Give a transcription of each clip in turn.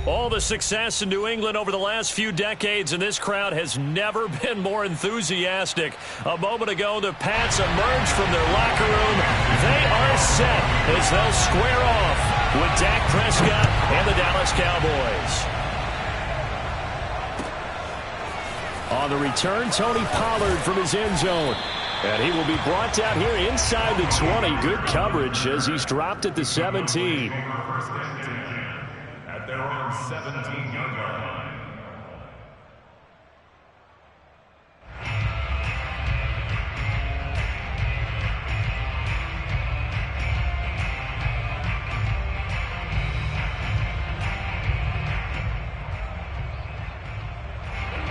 All the success in New England over the last few decades, and this crowd has never been more enthusiastic. A moment ago, the Pats emerged from their locker room. They are set as they'll square off with Dak Prescott and the Dallas Cowboys. On the return, Tony Pollard from his end zone. And he will be brought down here inside the 20. Good coverage as he's dropped at the 17. At their own 17-yard line.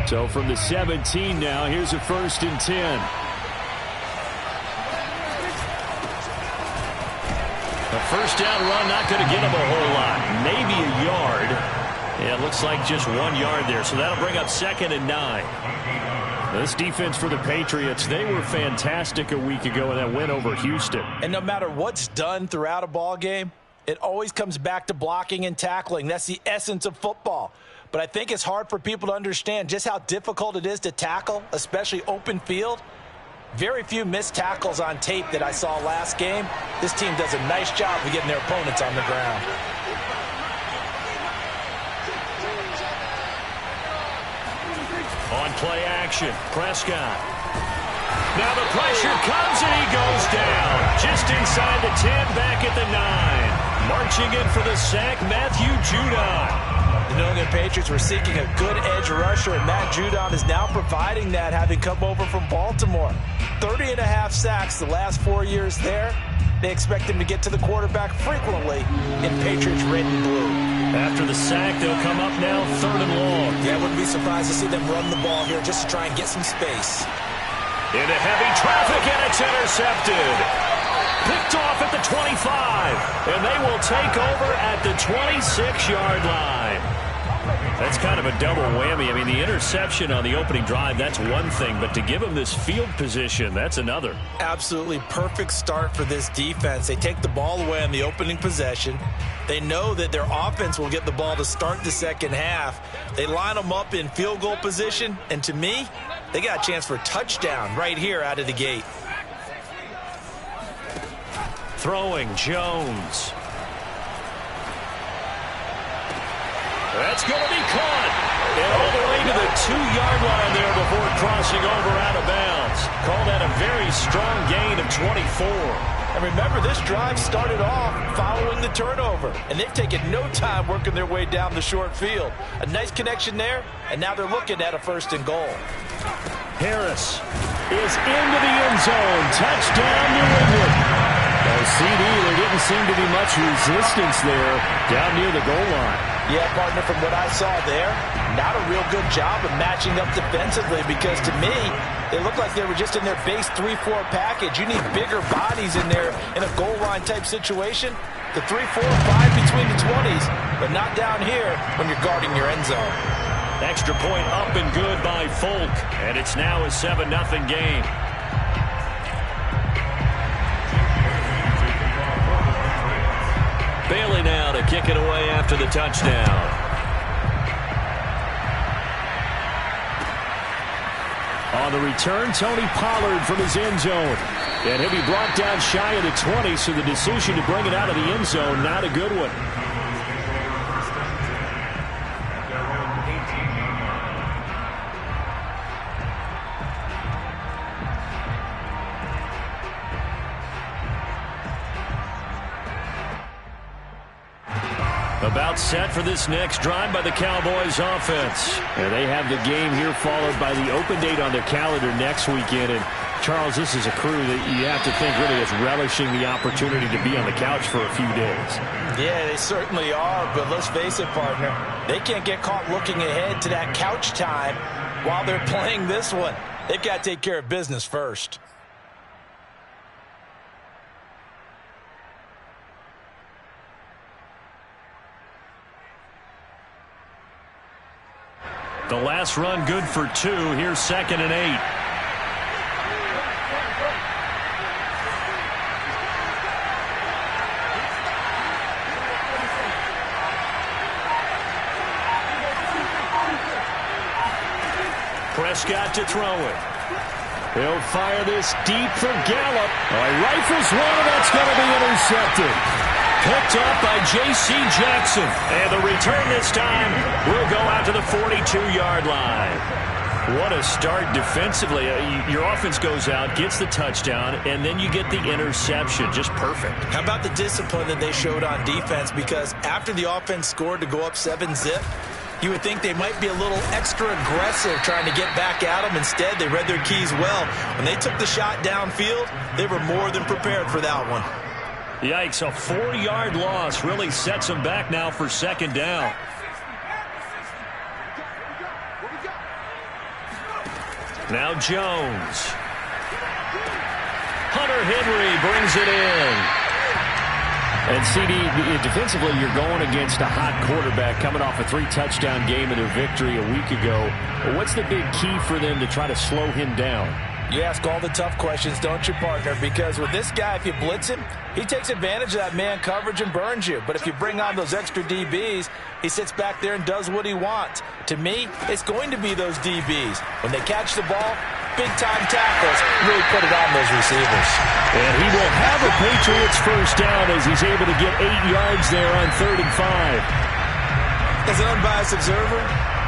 So from the 17 now, here's a 1st and 10. The first down run not going to get him a whole lot. Maybe a yard. Yeah, it looks like just 1 yard there. So that'll bring up 2nd and 9. This defense for the Patriots, they were fantastic a week ago in that win over Houston. And no matter what's done throughout a ball game, it always comes back to blocking and tackling. That's the essence of football. But I think it's hard for people to understand just how difficult it is to tackle, especially open field. Very few missed tackles on tape that I saw last game. This team does a nice job of getting their opponents on the ground. On play action, Prescott. Now the pressure comes and he goes down. Just inside the 10, back at the 9. Marching in for the sack, Matthew Judon. The New England Patriots were seeking a good edge rusher, and Matt Judon is now providing that, having come over from Baltimore. 30.5 sacks the last 4 years there. They expect him to get to the quarterback frequently in Patriots red and blue. After the sack, they'll come up now 3rd and long. Yeah, I wouldn't be surprised to see them run the ball here just to try and get some space. Into heavy traffic, and it's intercepted. Picked off at the 25, and they will take over at the 26-yard line. That's kind of a double whammy. I mean, the interception on the opening drive, that's one thing, but to give them this field position, that's another. Absolutely perfect start for this defense. They take the ball away on the opening possession. They know that their offense will get the ball to start the second half. They line them up in field goal position, and to me, they got a chance for a touchdown right here out of the gate. Throwing, Jones. That's going to be caught. And all the way to the 2-yard line there before crossing over out of bounds. Call that a very strong gain of 24. And remember, this drive started off following the turnover. And they've taken no time working their way down the short field. A nice connection there, and now they're looking at a 1st and goal. Harris is into the end zone. Touchdown, New England. CD, there didn't seem to be much resistance there down near the goal line. Yeah, partner, from what I saw there, not a real good job of matching up defensively because to me, they looked like they were just in their base 3-4 package. You need bigger bodies in there in a goal line type situation. The 3-4, 5 between the 20s, but not down here when you're guarding your end zone. Extra point up and good by Folk, and it's now a 7-0 game. Bailey now to kick it away after the touchdown. On the return, Tony Pollard from his end zone. And he'll be brought down shy of the 20, so the decision to bring it out of the end zone, not a good one. About set for this next drive by the Cowboys offense. And they have the game here followed by the open date on their calendar next weekend. And Charles, this is a crew that you have to think really is relishing the opportunity to be on the couch for a few days. Yeah, they certainly are, but let's face it, partner. They can't get caught looking ahead to that couch time while they're playing this one. They've got to take care of business first. The last run good for 2. Here's 2nd and 8. Prescott to throw it. He'll fire this deep for Gallup. Rifles one, and that's going to be intercepted. Picked up by J.C. Jackson. And the return this time will go out to the 42-yard line. What a start defensively. Your offense goes out, gets the touchdown, and then you get the interception. Just perfect. How about the discipline that they showed on defense? Because after the offense scored to go up 7-zip, you would think they might be a little extra aggressive trying to get back at them. Instead, they read their keys well. When they took the shot downfield, they were more than prepared for that one. Yikes, a 4-yard loss really sets them back now for second down. Now Jones. Hunter Henry brings it in. And CD, defensively, you're going against a hot quarterback coming off a 3-touchdown game in their victory a week ago. What's the big key for them to try to slow him down? You ask all the tough questions, don't you, partner? Because with this guy, if you blitz him, he takes advantage of that man coverage and burns you. But if you bring on those extra DBs, he sits back there and does what he wants. To me, it's going to be those DBs. When they catch the ball, big-time tackles really put it on those receivers. And he will have a Patriots first down as he's able to get 8 yards there on 3rd and 5. As an unbiased observer,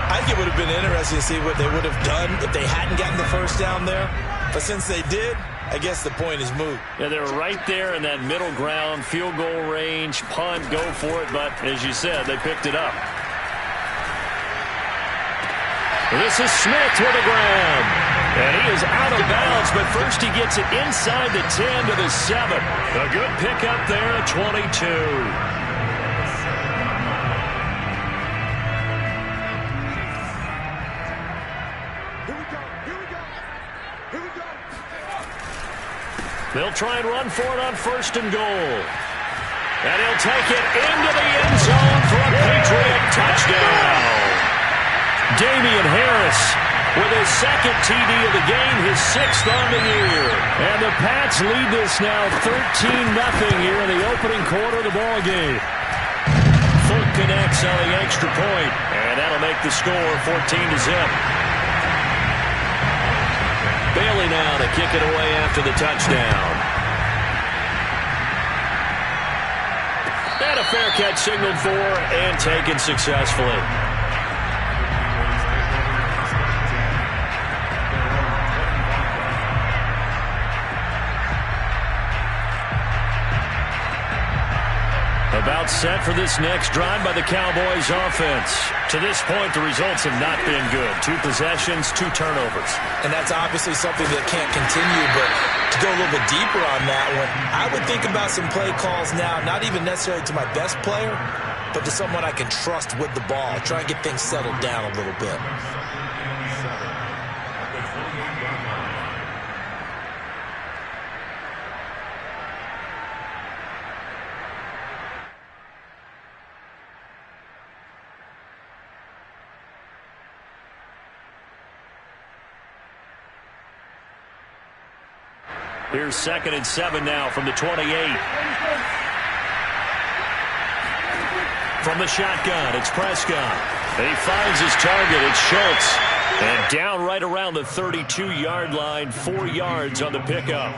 I think it would have been interesting to see what they would have done if they hadn't gotten the first down there. But since they did, I guess the point is moot. Yeah, they're right there in that middle ground, field goal range, punt, go for it. But as you said, they picked it up. This is Smith with a grab. And he is out of bounds, but first he gets it inside the 10 to the 7. A good pickup there at 22. They'll try and run for it on 1st and goal. And he'll take it into the end zone for a Patriot touchdown. Damian Harris with his 2nd TD of the game, his 6th on the year. And the Pats lead this now 13-0 here in the opening quarter of the ball game. Foot connects on the extra point, and that'll make the score 14-0. Bailey now to kick it away after the touchdown. And a fair catch signaled for and taken successfully. About set for this next drive by the Cowboys offense. To this point, the results have not been good. 2 possessions, 2 turnovers. And that's obviously something that can't continue, but to go a little bit deeper on that one, I would think about some play calls now, not even necessarily to my best player, but to someone I can trust with the ball. Try and get things settled down a little bit. Here's 2nd and 7 now from the 28. From the shotgun, it's Prescott. And he finds his target. It's Schultz. And down right around the 32-yard line, 4 yards on the pickup.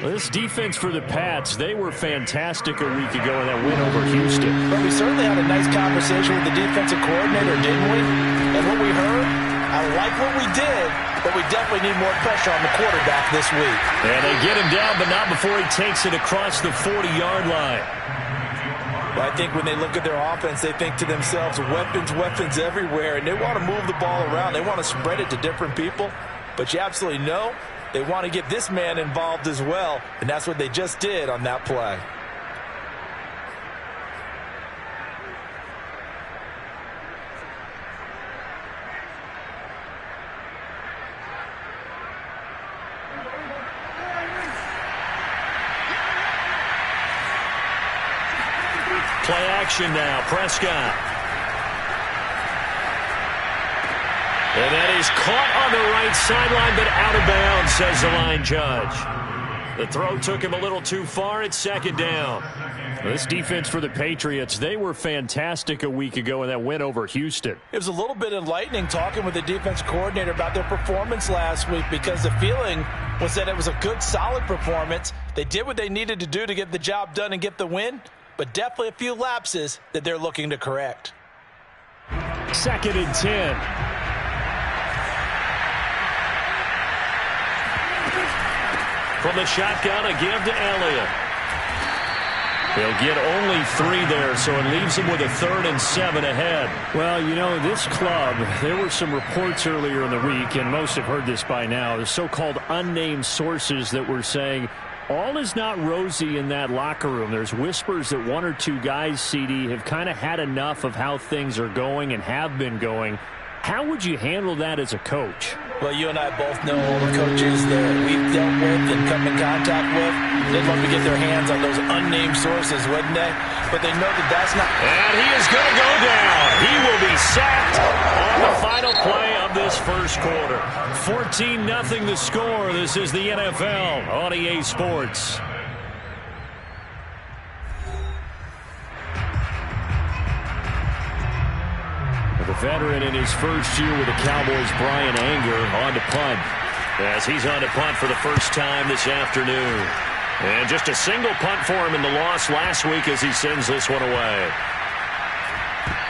Well, this defense for the Pats, they were fantastic a week ago in that win over Houston. But we certainly had a nice conversation with the defensive coordinator, didn't we? And what we heard, I like what we did, but we definitely need more pressure on the quarterback this week. And they get him down, but not before he takes it across the 40-yard line. Well, I think when they look at their offense, they think to themselves, weapons, weapons everywhere, and they want to move the ball around. They want to spread it to different people, but you absolutely know they want to get this man involved as well, and that's what they just did on that play. Play action now, Prescott. And that is caught on the right sideline, but out of bounds, says the line judge. The throw took him a little too far. It's second down. This defense for the Patriots, they were fantastic a week ago in that win over Houston. It was a little bit enlightening talking with the defense coordinator about their performance last week, because the feeling was that it was a good, solid performance. They did what they needed to do to get the job done and get the win, but definitely a few lapses that they're looking to correct. 2nd and 10. From the shotgun, a give to Elliott. He'll get only 3 there, so it leaves him with a 3rd and 7 ahead. Well, you know, this club, there were some reports earlier in the week, and most have heard this by now, the so-called unnamed sources that were saying all is not rosy in that locker room. There's whispers that 1 or 2 guys, CD, have kind of had enough of how things are going and have been going. How would you handle that as a coach? Well, you and I both know all the coaches that we've dealt with and come in contact with. They'd love to get their hands on those unnamed sources, wouldn't they? But they know that that's not... And he is going to go down. He will be sacked on the final play of this first quarter. 14-0 the score. This is the NFL on EA Sports. The veteran in his first year with the Cowboys, Brian Anger, on to punt. As he's on to punt for the first time this afternoon. And just a single punt for him in the loss last week as he sends this one away.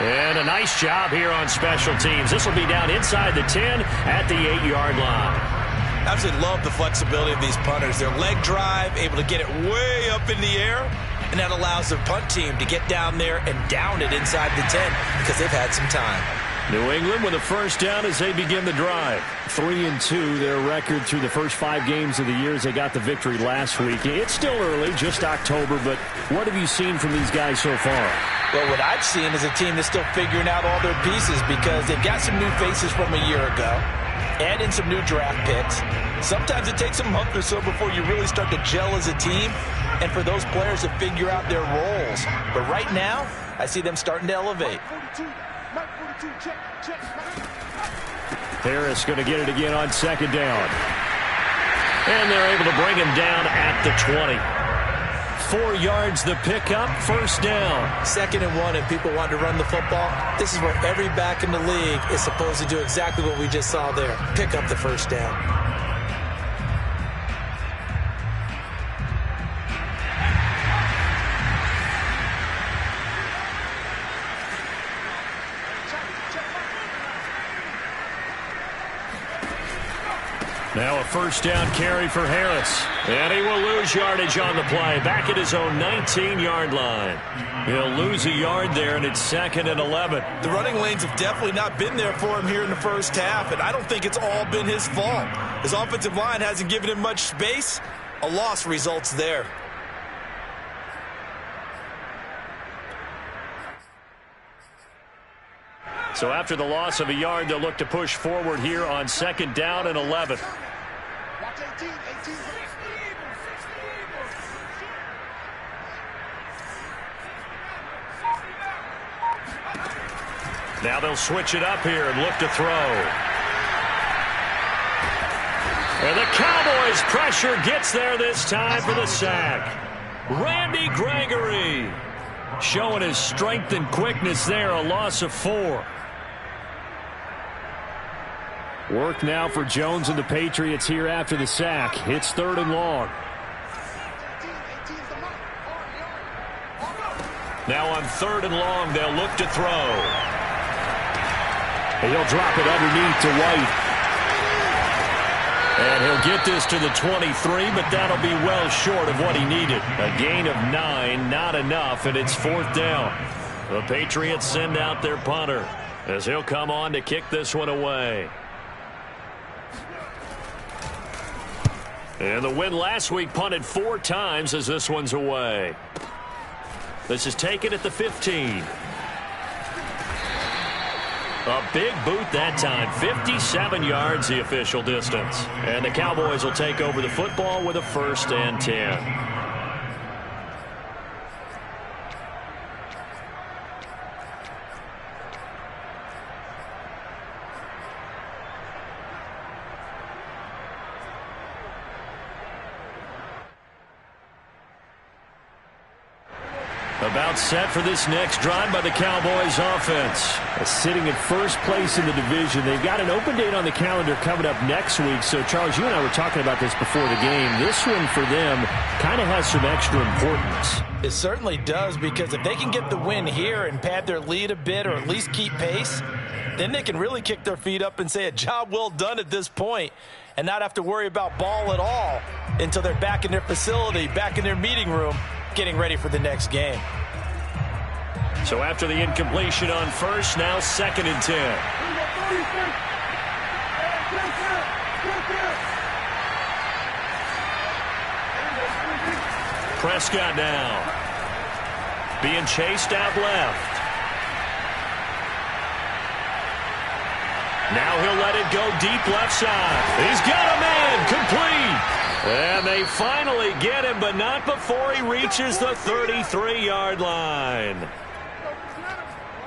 And a nice job here on special teams. This will be down inside the 10 at the 8-yard line. I absolutely love the flexibility of these punters. Their leg drive, able to get it way up in the air, and that allows the punt team to get down there and down it inside the 10 because they've had some time. New England with a first down as they begin the drive. 3-2, their record through the first 5 games of the year as they got the victory last week. It's still early, just October, but what have you seen from these guys so far? Well, what I've seen is a team that's still figuring out all their pieces because they've got some new faces from a year ago. Add in some new draft picks. Sometimes it takes a month or so before you really start to gel as a team and for those players to figure out their roles. But right now, I see them starting to elevate. Harris going to get it again on 2nd down. And they're able to bring him down at the 20. 4 yards the pickup, first down. 2nd and 1, and people want to run the football. This is where every back in the league is supposed to do exactly what we just saw there. Pick up the first down. Now a first down carry for Harris. And he will lose yardage on the play. Back at his own 19-yard line. He'll lose a yard there, and it's 2nd and 11. The running lanes have definitely not been there for him here in the first half, and I don't think it's all been his fault. His offensive line hasn't given him much space. A loss results there. So after the loss of a yard, they'll look to push forward here on 2nd down and 11. Now they'll switch it up here and look to throw. And the Cowboys' pressure gets there this time for the sack. Randy Gregory showing his strength and quickness there, a loss of 4. Work now for Jones and the Patriots here after the sack. It's 3rd and long. Now on 3rd and long, they'll look to throw. And he'll drop it underneath to White. And he'll get this to the 23, but that'll be well short of what he needed. A gain of 9, not enough, and it's 4th down. The Patriots send out their punter as he'll come on to kick this one away. And the win last week punted 4 times as this one's away. This is taken at the 15. A big boot that time. 57 yards the official distance. And the Cowboys will take over the football with a 1st and 10. About set for this next drive by the Cowboys offense. Sitting in first place in the division. They've got an open date on the calendar coming up next week. So, Charles, you and I were talking about this before the game. This one for them kind of has some extra importance. It certainly does, because if they can get the win here and pad their lead a bit or at least keep pace, then they can really kick their feet up and say a job well done at this point and not have to worry about ball at all until they're back in their facility, back in their meeting room, getting ready for the next game. So after the incompletion on first, now 2nd and 10. Prescott now being chased out left. Now he'll let it go deep left side. He's got a man complete. And they finally get him, but not before he reaches the 33-yard line.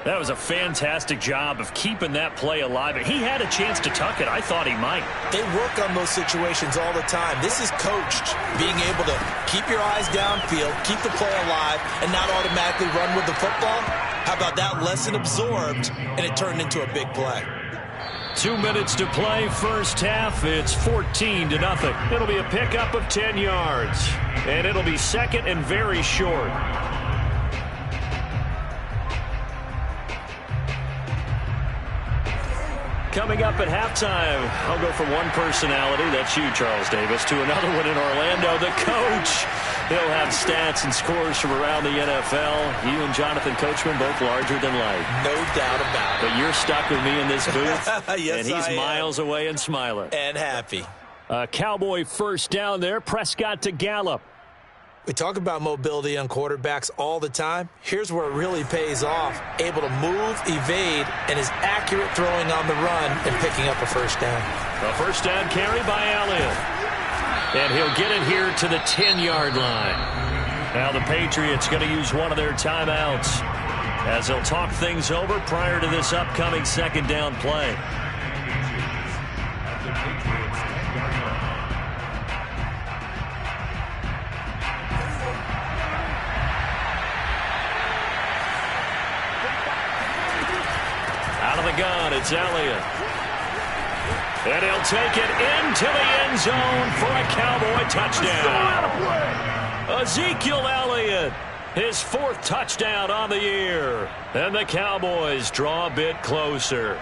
That was a fantastic job of keeping that play alive. He had a chance to tuck it. I thought he might. They work on those situations all the time. This is coached, being able to keep your eyes downfield, keep the play alive, and not automatically run with the football. How about that lesson absorbed, and it turned into a big play? 2 minutes to play, first half. It's 14-0. It'll be a pickup of 10 yards, and it'll be 2nd and very short. Coming up at halftime, I'll go from one personality, that's you, Charles Davis, to another one in Orlando, the coach. He'll have stats and scores from around the NFL. You and Jonathan Coachman, both larger than life. No doubt about it. But you're stuck with me in this booth, yes, and he's miles away and smiling. And happy. Cowboy first down there, Prescott to Gallup. We talk about mobility on quarterbacks all the time. Here's where it really pays off. Able to move, evade, and is accurate throwing on the run and picking up a first down. A first down carry by Elliott. And he'll get it here to the 10-yard line. Now the Patriots going to use one of their timeouts as they'll talk things over prior to this upcoming 2nd down play. Out of the gun, it's Elliott. And he'll take it into the end zone for a Cowboy touchdown. Ezekiel Elliott, his 4th touchdown on the year. And the Cowboys draw a bit closer.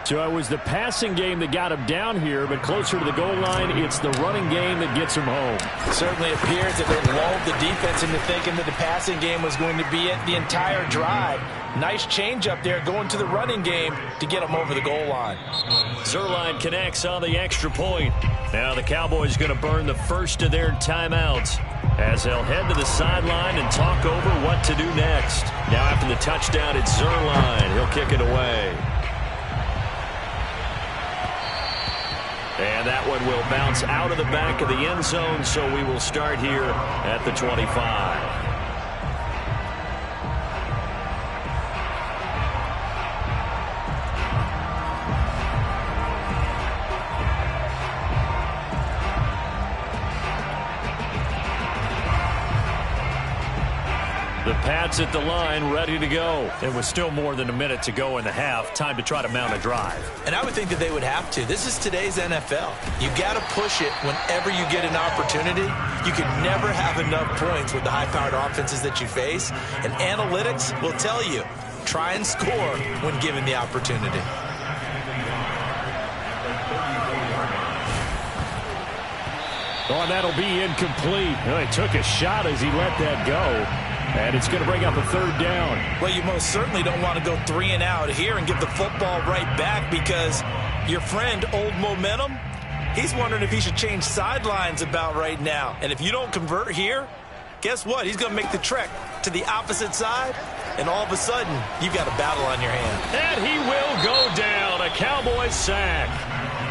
So it was the passing game that got him down here, but closer to the goal line, it's the running game that gets him home. It certainly appears that they lulled the defense into thinking that the passing game was going to be it the entire drive. Nice change up there going to the running game to get him over the goal line. Zuerlein connects on the extra point. Now the Cowboys going to burn the first of their timeouts as they'll head to the sideline and talk over what to do next. Now after the touchdown, it's Zuerlein. He'll kick it away. And that one will bounce out of the back of the end zone, so we will start here at the 25. The Pats at the line, ready to go. It was still more than a minute to go in the half. Time to try to mount a drive. And I would think that they would have to. This is today's NFL. You got to push it whenever you get an opportunity. You can never have enough points with the high-powered offenses that you face. And analytics will tell you, try and score when given the opportunity. Oh, and that'll be incomplete. Well, he took a shot as he let that go. And it's going to bring up a 3rd down. Well, you most certainly don't want to go 3 and out here and give the football right back, because your friend, Old Momentum, he's wondering if he should change sidelines about right now. And if you don't convert here, guess what? He's going to make the trek to the opposite side, and all of a sudden, you've got a battle on your hand. And he will go down. A Cowboys sack.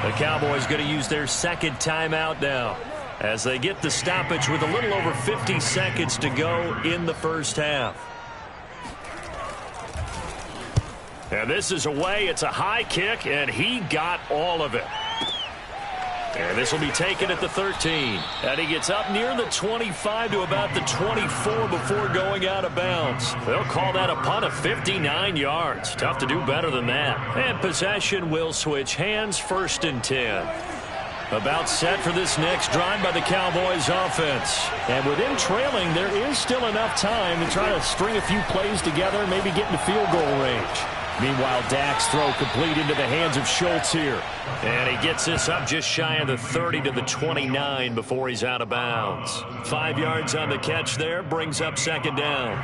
The Cowboys going to use their 2nd timeout now, as they get the stoppage with a little over 50 seconds to go in the first half. And this is away. It's a high kick, and he got all of it. And this will be taken at the 13. And he gets up near the 25 to about the 24 before going out of bounds. They'll call that a punt of 59 yards. Tough to do better than that. And possession will switch hands, 1st and 10. About set for this next drive by the Cowboys offense. And with him trailing, there is still enough time to try to string a few plays together, maybe get into field goal range. Meanwhile, Dak's throw complete into the hands of Schultz here. And he gets this up just shy of the 30 to the 29 before he's out of bounds. 5 yards on the catch there, brings up 2nd down.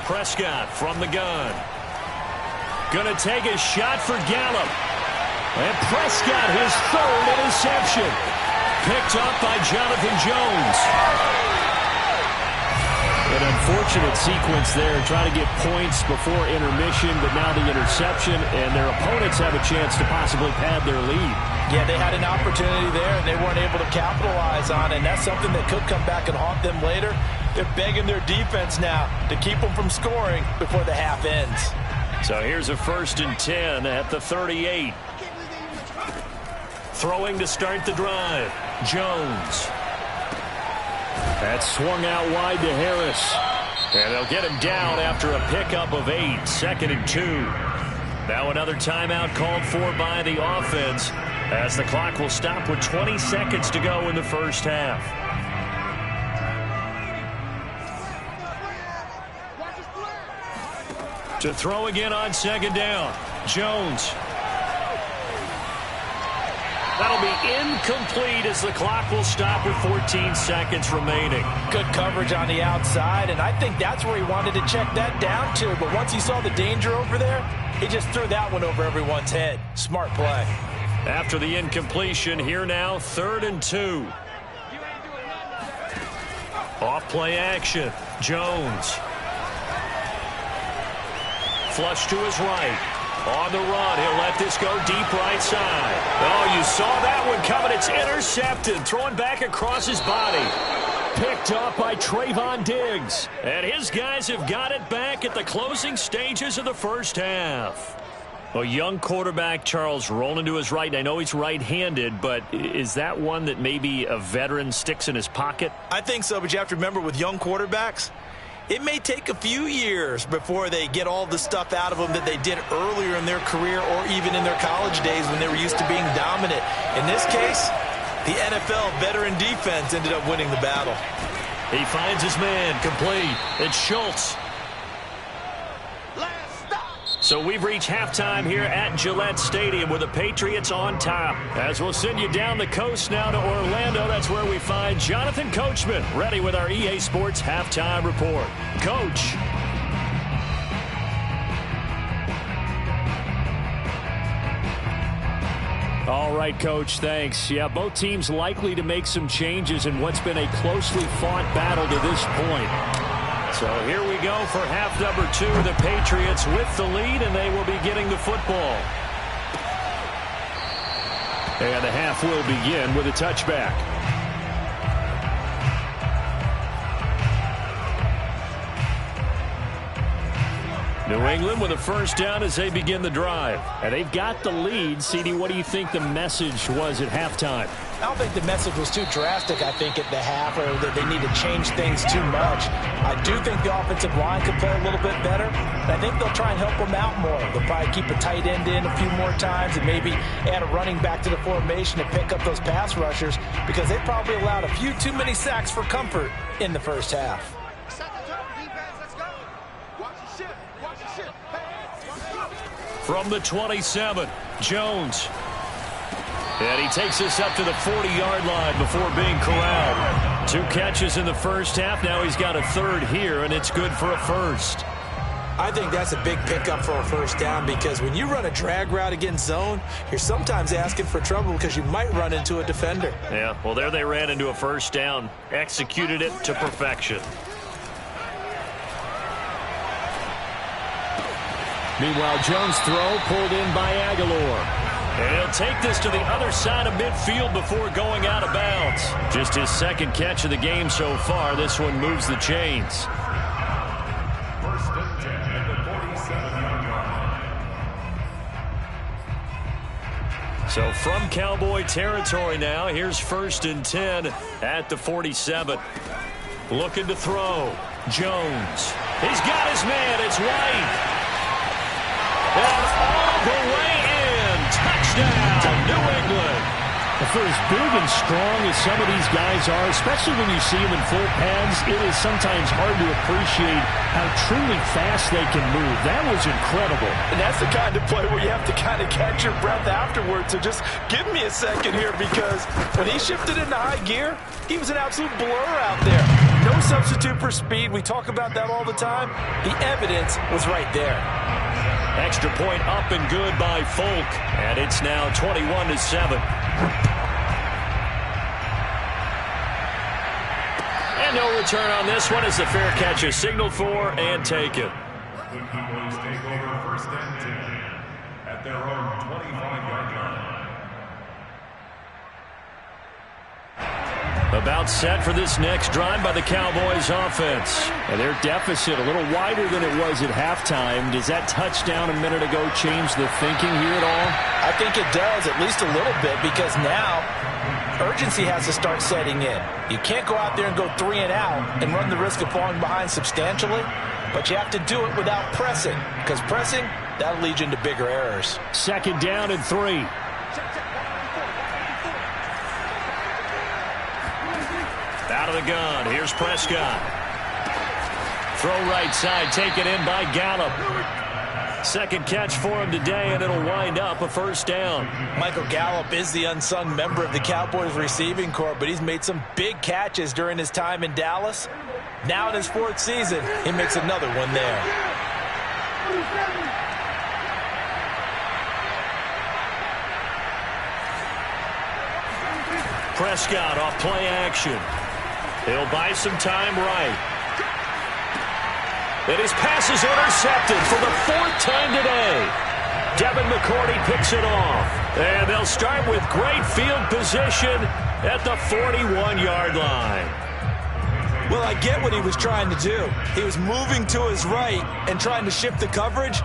Prescott from the gun. Gonna take a shot for Gallup. And Prescott, his 3rd interception. Picked up by Jonathan Jones. An unfortunate sequence there, trying to get points before intermission, but now the interception, and their opponents have a chance to possibly pad their lead. Yeah, they had an opportunity there, and they weren't able to capitalize on it, and that's something that could come back and haunt them later. They're begging their defense now to keep them from scoring before the half ends. So here's a 1st and 10 at the 38. Throwing to start the drive. Jones. That's swung out wide to Harris. And they'll get him down after a pickup of 8. 2nd and 2. Now another timeout called for by the offense, as the clock will stop with 20 seconds to go in the first half. To throw again on 2nd down. Jones. That'll be incomplete as the clock will stop with 14 seconds remaining. Good coverage on the outside, and I think that's where he wanted to check that down to. But once he saw the danger over there, he just threw that one over everyone's head. Smart play. After the incompletion, here now, 3rd and 2. Off play action. Jones. Flush to his right. On the run, he'll let this go deep right side. Oh, you saw that one coming. It's intercepted. Throwing back across his body. Picked up by Trayvon Diggs. And his guys have got it back at the closing stages of the first half. A young quarterback, Charles, rolling to his right. And I know he's right-handed, but is that one that maybe a veteran sticks in his pocket? I think so, but you have to remember with young quarterbacks, it may take a few years before they get all the stuff out of them that they did earlier in their career or even in their college days when they were used to being dominant. In this case, the NFL veteran defense ended up winning the battle. He finds his man complete. It's Schultz. So we've reached halftime here at Gillette Stadium with the Patriots on top. As we'll send you down the coast now to Orlando, that's where we find Jonathan Coachman ready with our EA Sports Halftime Report. Coach. All right, Coach, thanks. Yeah, both teams likely to make some changes in what's been a closely fought battle to this point. So here we go for half number 2. The Patriots with the lead, and they will be getting the football. And the half will begin with a touchback. New England with a first down as they begin the drive. And they've got the lead. CD, what do you think the message was at halftime? I don't think the message was too drastic, I think, at the half, or that they need to change things too much. I do think the offensive line could play a little bit better, and I think they'll try and help them out more. They'll probably keep a tight end in a few more times and maybe add a running back to the formation to pick up those pass rushers, because they probably allowed a few too many sacks for comfort in the first half. From the 27, Jones. And he takes us up to the 40-yard line before being corralled. 2 catches in the first half. Now he's got a 3rd here, and it's good for a first. I think that's a big pickup for a first down, because when you run a drag route against zone, you're sometimes asking for trouble because you might run into a defender. Yeah, well, there they ran into a first down. Executed it to perfection. Meanwhile, Jones' throw pulled in by Aguilar. And he'll take this to the other side of midfield before going out of bounds. Just his second catch of the game so far. This one moves the chains. First and 10 at the 47-yard line. So from Cowboy territory now, here's first and 10 at the 47. Looking to throw. Jones. He's got his man. It's White. And all the way in. Touchdown, New England. For as big and strong as some of these guys are, especially when you see them in full pads, it is sometimes hard to appreciate how truly fast they can move. That was incredible. And that's the kind of play where you have to kind of catch your breath afterwards. So just give me a second here, because when he shifted into high gear, he was an absolute blur out there. No substitute for speed. We talk about that all the time. The evidence was right there. Extra point up and good by Folk. And it's now 21-7. And no return on this one as the fair catch is signaled for and taken. The Cowboys take over first and 10 at their own 25-yard line. About set for this next drive by the Cowboys offense. And their deficit a little wider than it was at halftime. Does that touchdown a minute ago change the thinking here at all? I think it does, at least a little bit, because now urgency has to start setting in. You can't go out there and go 3 and out and run the risk of falling behind substantially, but you have to do it without pressing, because pressing, that'll lead you into bigger errors. Second down and 3. Out of the gun. Here's Prescott. Throw right side. Taken in by Gallup. Second catch for him today, and it'll wind up a first down. Michael Gallup is the unsung member of the Cowboys receiving corps, but he's made some big catches during his time in Dallas. Now in his 4th season, he makes another one there. Prescott off play action. He'll buy some time right. And his pass is intercepted for the 4th time today. Devin McCourty picks it off. And they'll start with great field position at the 41-yard line. Well, I get what he was trying to do. He was moving to his right and trying to shift the coverage,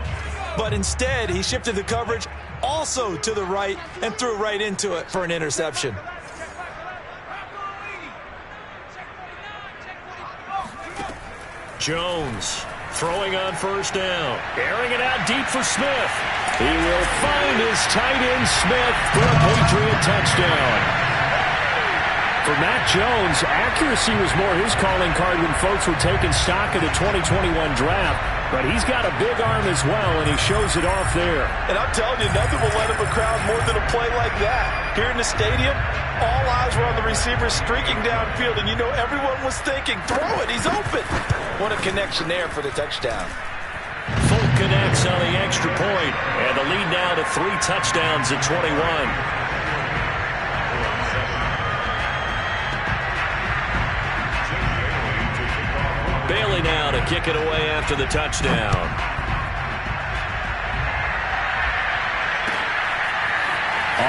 but instead he shifted the coverage also to the right and threw right into it for an interception. Jones throwing on first down. Airing it out deep for Smith. He will find his tight end Smith for a Patriot touchdown. For Matt Jones, accuracy was more his calling card when folks were taking stock of the 2021 draft. But he's got a big arm as well, and he shows it off there. And I'm telling you, nothing will let up a crowd more than a play like that. Here in the stadium, all eyes were on the receiver streaking downfield, and you know everyone was thinking, throw it, he's open. What a connection there for the touchdown. Folk connects on the extra point, and the lead now to 3 touchdowns at 21. Bailey now to kick it away after the touchdown.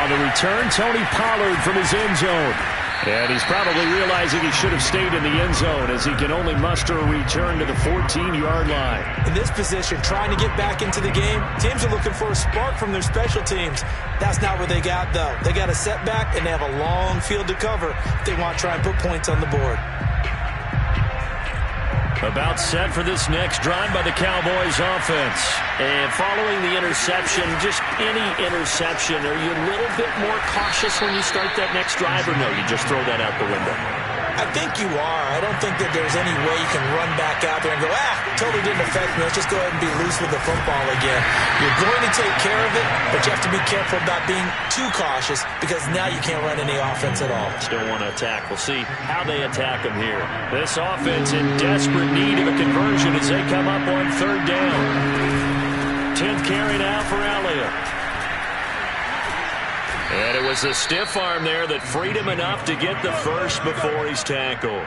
On the return, Tony Pollard from his end zone. And he's probably realizing he should have stayed in the end zone as he can only muster a return to the 14-yard line. In this position, trying to get back into the game, teams are looking for a spark from their special teams. That's not what they got, though. They got a setback, and they have a long field to cover if they want to try and put points on the board. About set for this next drive by the Cowboys offense. And following the interception, just any interception, are you a little bit more cautious when you start that next drive, or no, you just throw that out the window? I think you are. I don't think that there's any way you can run back out there and go, totally didn't affect me. Let's just go ahead and be loose with the football again. You're going to take care of it, but you have to be careful about being too cautious because now you can't run any offense at all. Still want to attack. We'll see how they attack them here. This offense in desperate need of a conversion as they come up on 3rd down. 10th carry now for Elliott. And it was a stiff arm there that freed him enough to get the first before he's tackled.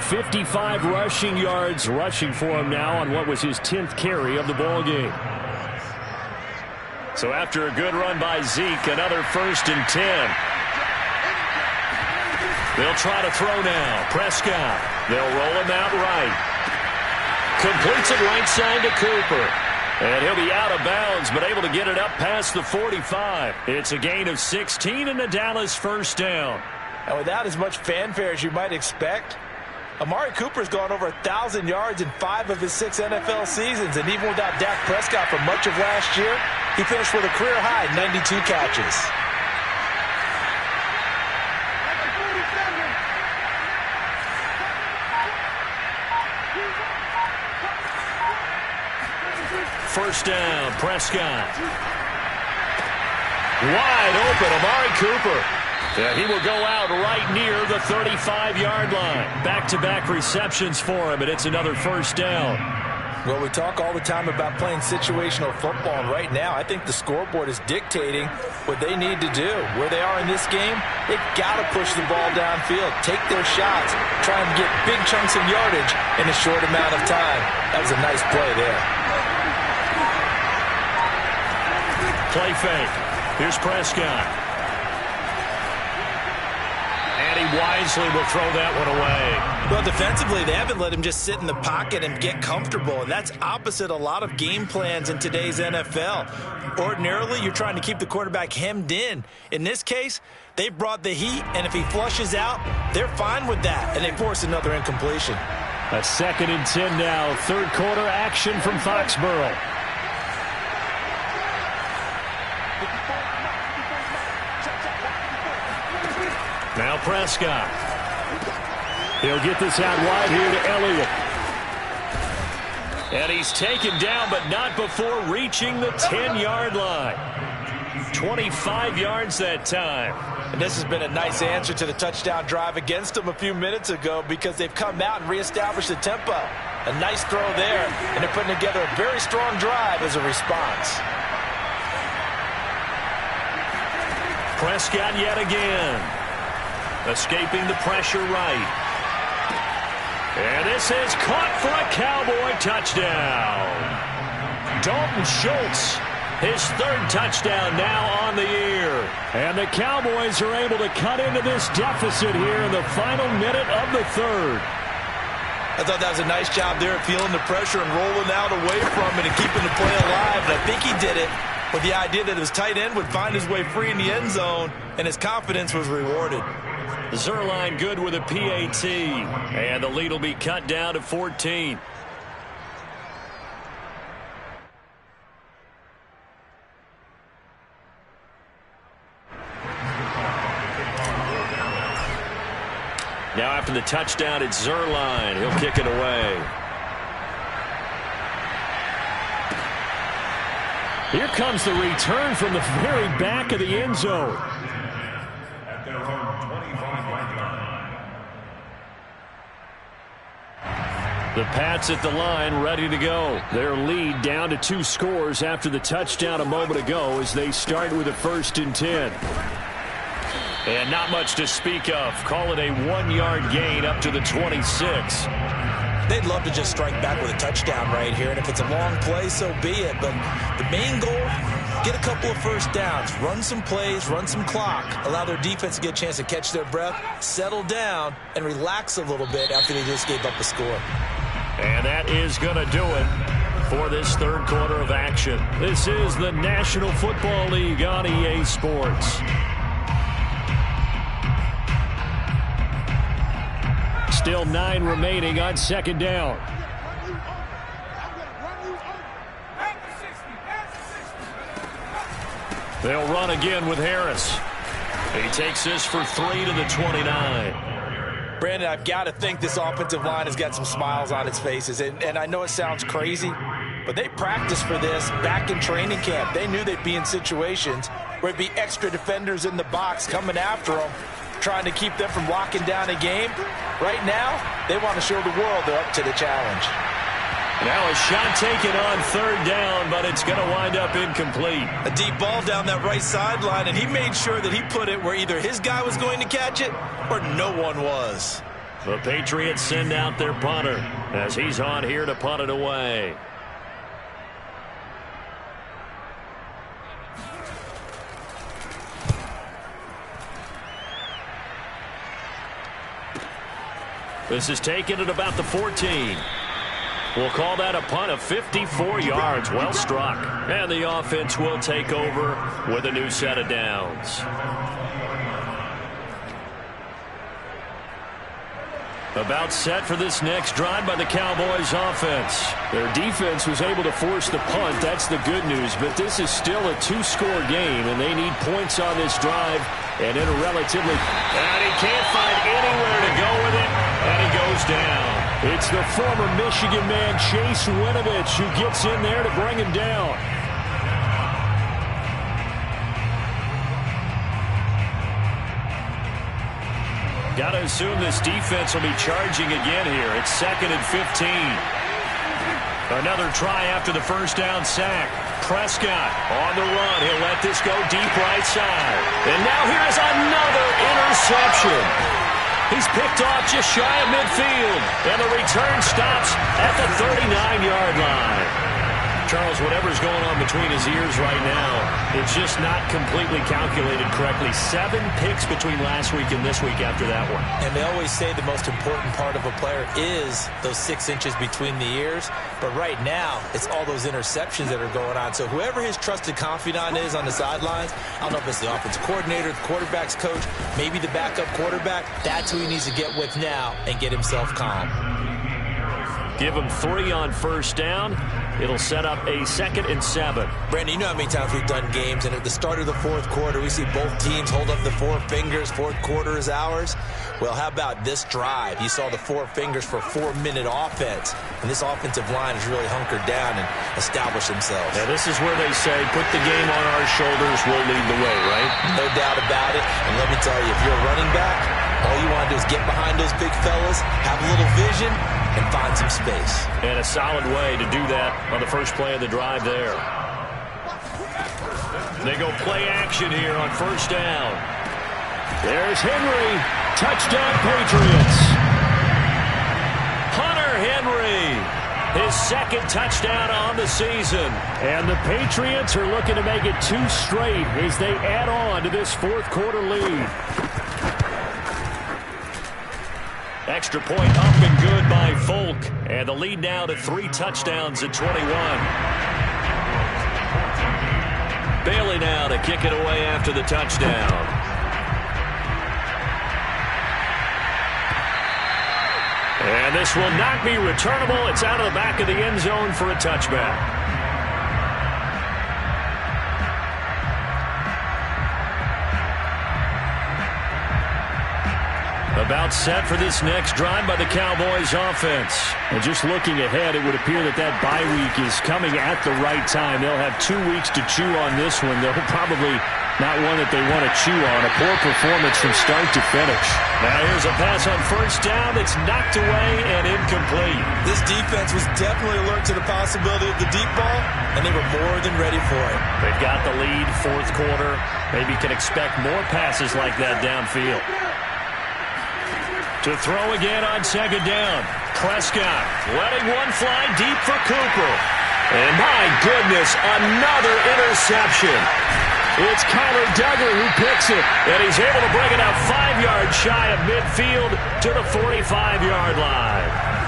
55 rushing yards rushing for him now on what was his 10th carry of the ball game. So after a good run by Zeke, another 1st and 10. They'll try to throw now. Prescott. They'll roll him out right. Completes it right side to Cooper. And he'll be out of bounds, but able to get it up past the 45. It's a gain of 16 and a Dallas 1st down. And without as much fanfare as you might expect, Amari Cooper's gone over 1,000 yards in 5 of his 6 NFL seasons. And even without Dak Prescott for much of last year, he finished with a career-high 92 catches. First down, Prescott. Wide open, Amari Cooper. Yeah, he will go out right near the 35-yard line. Back-to-back receptions for him, and it's another 1st down. Well, we talk all the time about playing situational football, and right now I think the scoreboard is dictating what they need to do. Where they are in this game, they've got to push the ball downfield, take their shots, try and get big chunks of yardage in a short amount of time. That was a nice play there. Play fake. Here's Prescott. And he wisely will throw that one away. Well, defensively, they haven't let him just sit in the pocket and get comfortable, and that's opposite a lot of game plans in today's NFL. Ordinarily, you're trying to keep the quarterback hemmed in. In this case, they brought the heat, and if he flushes out, they're fine with that, and they force another incompletion. A 2nd and 10 now. 3rd quarter action from Foxborough. Now Prescott. He'll get this out wide here to Elliott. And he's taken down, but not before reaching the 10-yard line. 25 yards that time. And this has been a nice answer to the touchdown drive against them a few minutes ago because they've come out and reestablished the tempo. A nice throw there, and they're putting together a very strong drive as a response. Prescott yet again. Escaping the pressure right. And this is caught for a Cowboy touchdown. Dalton Schultz, his 3rd touchdown now on the year. And the Cowboys are able to cut into this deficit here in the final minute of the 3rd. I thought that was a nice job there of feeling the pressure and rolling out away from it and keeping the play alive. And I think he did it with the idea that his tight end would find his way free in the end zone, and his confidence was rewarded. Zerline good with a PAT, and the lead will be cut down to 14. Now after the touchdown, it's Zerline. He'll kick it away. Here comes the return from the very back of the end zone. At their own 25-yard line. The Pats at the line ready to go. Their lead down to 2 scores after the touchdown a moment ago as they start with a 1st and 10. And not much to speak of. Call it a 1-yard gain up to the 26. They'd love to just strike back with a touchdown right here, and if it's a long play, so be it. But the main goal, get a couple of first downs, run some plays, run some clock, allow their defense to get a chance to catch their breath, settle down, and relax a little bit after they just gave up a score. And that is going to do it for this 3rd quarter of action. This is the National Football League on EA Sports. Still 9 remaining on 2nd down. They'll run again with Harris. He takes this for 3 to the 29. Brandon, I've got to think this offensive line has got some smiles on its faces. And I know it sounds crazy, but they practiced for this back in training camp. They knew they'd be in situations where it'd be extra defenders in the box coming after them, trying to keep them from locking down a game. Right now, they want to show the world they're up to the challenge. Now a shot taken on 3rd down, but it's going to wind up incomplete. A deep ball down that right sideline, and he made sure that he put it where either his guy was going to catch it or no one was. The Patriots send out their punter as he's on here to punt it away. This is taken at about the 14. We'll call that a punt of 54 yards. Well struck. And the offense will take over with a new set of downs. About set for this next drive by the Cowboys offense. Their defense was able to force the punt. That's the good news. But this is still a two-score game, and they need points on this drive. And in a relatively... And he can't find anywhere to go with it, and he goes down. It's the former Michigan man, Chase Winovich, who gets in there to bring him down. Got to assume this defense will be charging again here. It's 2nd and 15. Another try after the first down sack. Prescott on the run. He'll let this go deep right side. And now here's another interception. He's picked off just shy of midfield. And the return stops at the 39-yard line. Charles, whatever's going on between his ears right now, it's just not completely calculated correctly. 7 picks between last week and this week after that one. And they always say the most important part of a player is those 6 inches between the ears. But right now, it's all those interceptions that are going on. So whoever his trusted confidant is on the sidelines, I don't know if it's the offensive coordinator, the quarterback's coach, maybe the backup quarterback, that's who he needs to get with now and get himself calm. Give him 3 on first down. It'll set up a 2nd and 7. Brandon, you know how many times we've done games, and at the start of the fourth quarter, we see both teams hold up the 4 fingers. Fourth quarter is ours. Well, how about this drive? You saw the 4 fingers for a 4-minute offense, and this offensive line has really hunkered down and established themselves. Yeah, this is where they say, put the game on our shoulders, we'll lead the way, right? No doubt about it. And let me tell you, if you're a running back, all you want to do is get behind those big fellas, have a little vision, and find some space. And a solid way to do that on the first play of the drive there. They go play action here on first down. There's Henry. Touchdown, Patriots. Hunter Henry. His 2nd touchdown on the season. And the Patriots are looking to make it 2 straight as they add on to this fourth quarter lead. Extra point up and good by Folk. And the lead now to 3 touchdowns at 21. Bailey now to kick it away after the touchdown. And this will not be returnable. It's out of the back of the end zone for a touchback. About set for this next drive by the Cowboys offense. And just looking ahead, it would appear that that bye week is coming at the right time. They'll have 2 weeks to chew on this one. They'll probably not one that they want to chew on. A poor performance from start to finish. Now here's a pass on first down that's knocked away and incomplete. This defense was definitely alert to the possibility of the deep ball, and they were more than ready for it. They've got the lead, fourth quarter. Maybe can expect more passes like that downfield. To throw again on second down. Prescott letting one fly deep for Cooper. And my goodness, another interception. It's Kyler Duggar who picks it. And he's able to bring it out 5 yards shy of midfield to the 45-yard line.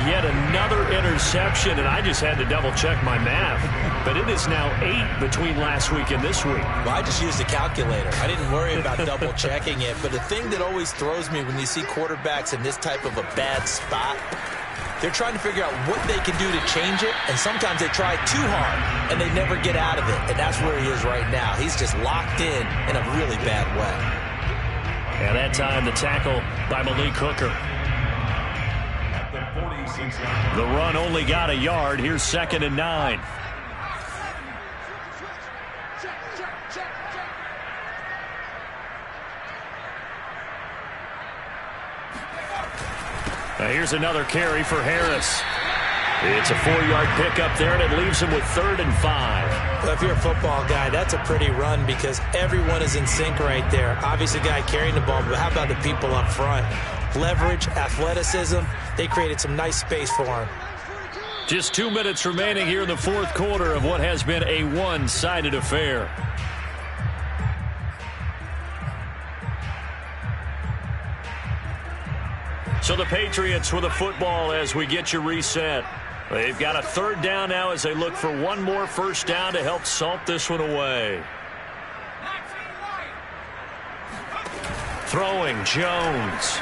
Yet another interception, and I just had to double-check my math. But it is now 8 between last week and this week. Well, I just used a calculator. I didn't worry about double-checking it. But the thing that always throws me when you see quarterbacks in this type of a bad spot, they're trying to figure out what they can do to change it, and sometimes they try too hard, and they never get out of it. And that's where he is right now. He's just locked in a really bad way. And that time, the tackle by Malik Hooker. The run only got a yard. Here's 2nd and 9. Now here's another carry for Harris. It's a 4-yard pickup there, and it leaves him with 3rd and 5. Well, if you're a football guy, that's a pretty run because everyone is in sync right there. Obviously, the guy carrying the ball, but how about the people up front? Leverage, athleticism, they created some nice space for him. Just 2 minutes remaining here in the fourth quarter of what has been a one-sided affair. So the Patriots with a football as we get you reset. They've got a third down now as they look for one more first down to help salt this one away. Throwing, Jones.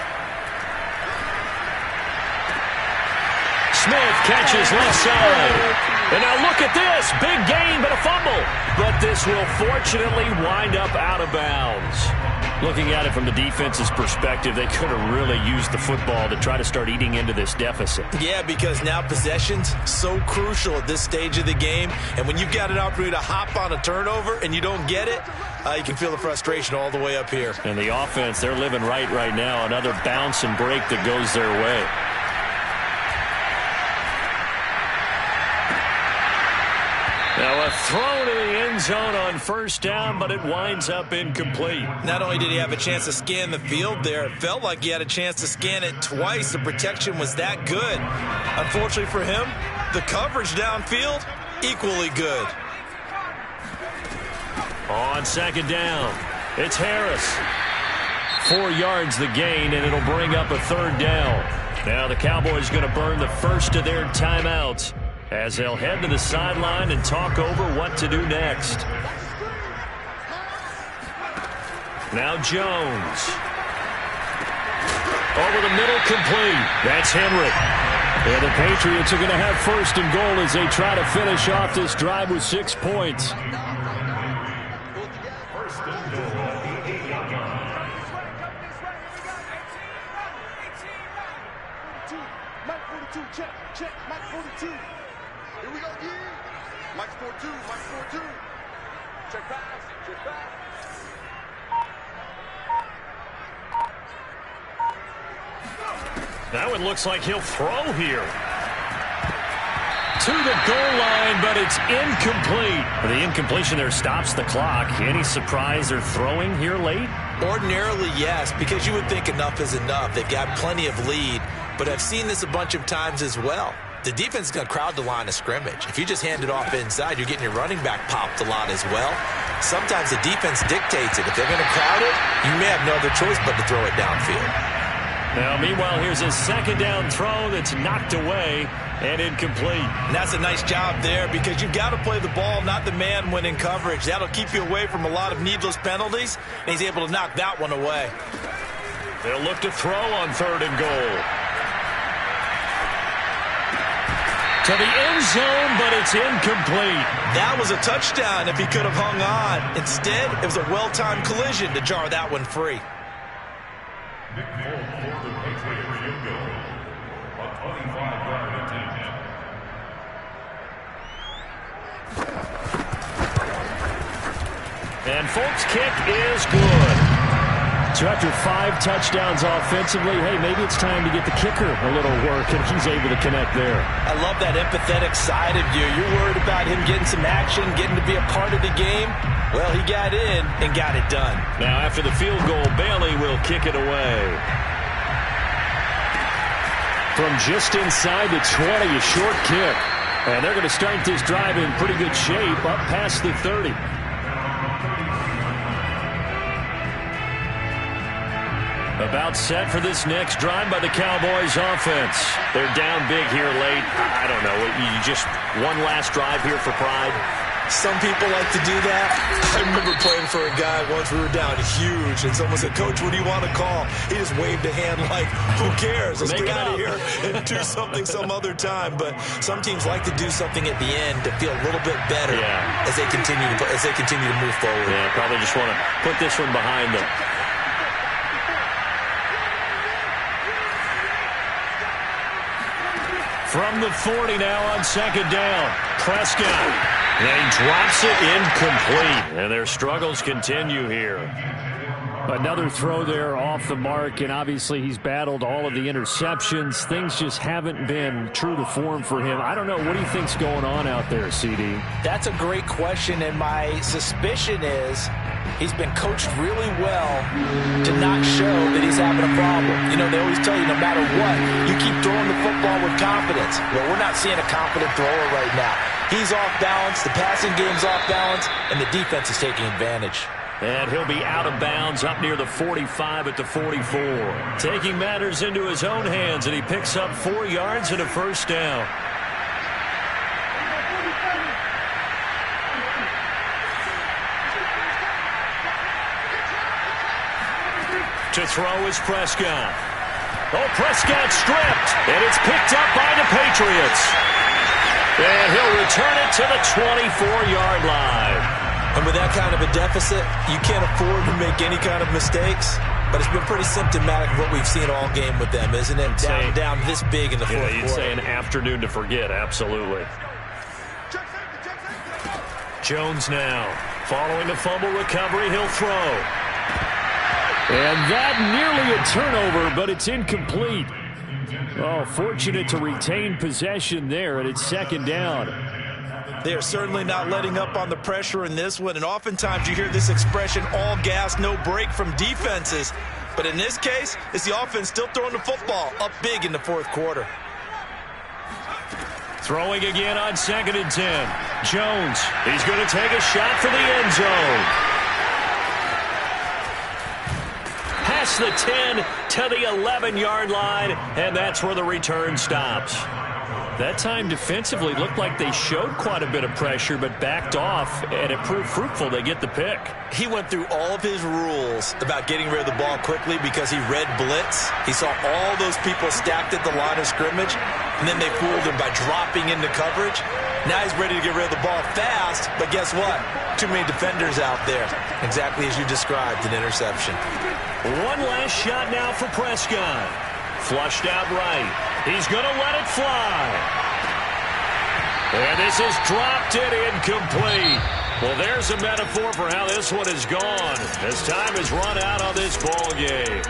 Smith catches left side. And now look at this. Big gain, but a fumble. But this will fortunately wind up out of bounds. Looking at it from the defense's perspective, they could have really used the football to try to start eating into this deficit. Yeah, because now possession's so crucial at this stage of the game. And when you've got an opportunity to hop on a turnover and you don't get it, you can feel the frustration all the way up here. And the offense, they're living right now. Another bounce and break that goes their way. Now a throw to the end zone on first down, but it winds up incomplete. Not only did he have a chance to scan the field there, it felt like he had a chance to scan it twice. The protection was that good. Unfortunately for him, the coverage downfield, equally good. On second down, it's Harris. 4 yards the gain, and it'll bring up a third down. Now the Cowboys going to burn the first of their timeouts as they'll head to the sideline and talk over what to do next. Now Jones. Over the middle, complete. That's Henry. And the Patriots are going to have first and goal as they try to finish off this drive with 6 points. Check, Mike 42. Here we go, yeah. Mike 42, Mike 42. Check pass, check pass. That one looks like he'll throw here. To the goal line, but it's incomplete. The incompletion there stops the clock. Any surprise they're throwing here late? Ordinarily, yes, because you would think enough is enough. They've got plenty of lead, but I've seen this a bunch of times as well. The defense is going to crowd the line of scrimmage. If you just hand it off inside, you're getting your running back popped a lot as well. Sometimes the defense dictates it. If they're going to crowd it, you may have no other choice but to throw it downfield. Now, meanwhile, here's a second down throw that's knocked away and incomplete. And that's a nice job there because you've got to play the ball, not the man when in coverage. That'll keep you away from a lot of needless penalties, and he's able to knock that one away. They'll look to throw on third and goal. To the end zone, but it's incomplete. That was a touchdown if he could have hung on. Instead, it was a well-timed collision to jar that one free. Nick Cole for the Patriots field goal. A 25-yard attempt. And Folk's kick is good. So after 5 touchdowns offensively, hey, maybe it's time to get the kicker a little work, and he's able to connect there. I love that empathetic side of you. You're worried about him getting some action, getting to be a part of the game. Well, he got in and got it done. Now after the field goal, Bailey will kick it away. From just inside the 20, a short kick. And they're going to start this drive in pretty good shape up past the 30. About set for this next drive by the Cowboys offense. They're down big here late. I don't know. You just one last drive here for pride. Some people like to do that. I remember playing for a guy once. We were down huge, and someone said, "Coach, what do you want to call?" He just waved a hand like, "Who cares? Let's get out of here and do something some other time." But some teams like to do something at the end to feel a little bit better as they continue to move forward. Yeah, probably just want to put this one behind them. From the 40 now on second down, Prescott. And he drops it incomplete. And their struggles continue here. Another throw there off the mark, and obviously he's battled all of the interceptions. Things just haven't been true to form for him. I don't know. What do you think's going on out there, CD? That's a great question, and my suspicion is he's been coached really well to not show that he's having a problem. You know, they always tell you no matter what, you keep throwing the football with confidence. Well, we're not seeing a confident thrower right now. He's off balance, the passing game's off balance, and the defense is taking advantage. And he'll be out of bounds up near the 45 at the 44. Taking matters into his own hands, and he picks up 4 yards and a first down. To throw is Prescott. Oh, Prescott stripped, and it's picked up by the Patriots. And he'll return it to the 24-yard line. And with that kind of a deficit, you can't afford to make any kind of mistakes. But it's been pretty symptomatic of what we've seen all game with them, isn't it? Down this big in the fourth quarter. You'd say an afternoon to forget, absolutely. Jones now. Following the fumble recovery, he'll throw. And that nearly a turnover, but it's incomplete. Oh, fortunate to retain possession there, and it's second down. They are certainly not letting up on the pressure in this one, and oftentimes you hear this expression, all gas, no break from defenses. But in this case, it's the offense still throwing the football up big in the fourth quarter. Throwing again on 2nd and 10. Jones, he's going to take a shot for the end zone. Past the 10 to the 11-yard line, and that's where the return stops. That time defensively looked like they showed quite a bit of pressure but backed off, and it proved fruitful. They get the pick. He went through all of his rules about getting rid of the ball quickly because he read blitz. He saw all those people stacked at the line of scrimmage, and then they fooled him by dropping into coverage. Now he's ready to get rid of the ball fast, but guess what? Too many defenders out there. Exactly as you described, an interception. One last shot now for Prescott. Flushed out right. He's going to let it fly. And this is dropped and incomplete. Well, there's a metaphor for how this one is gone, as time has run out on this ball game.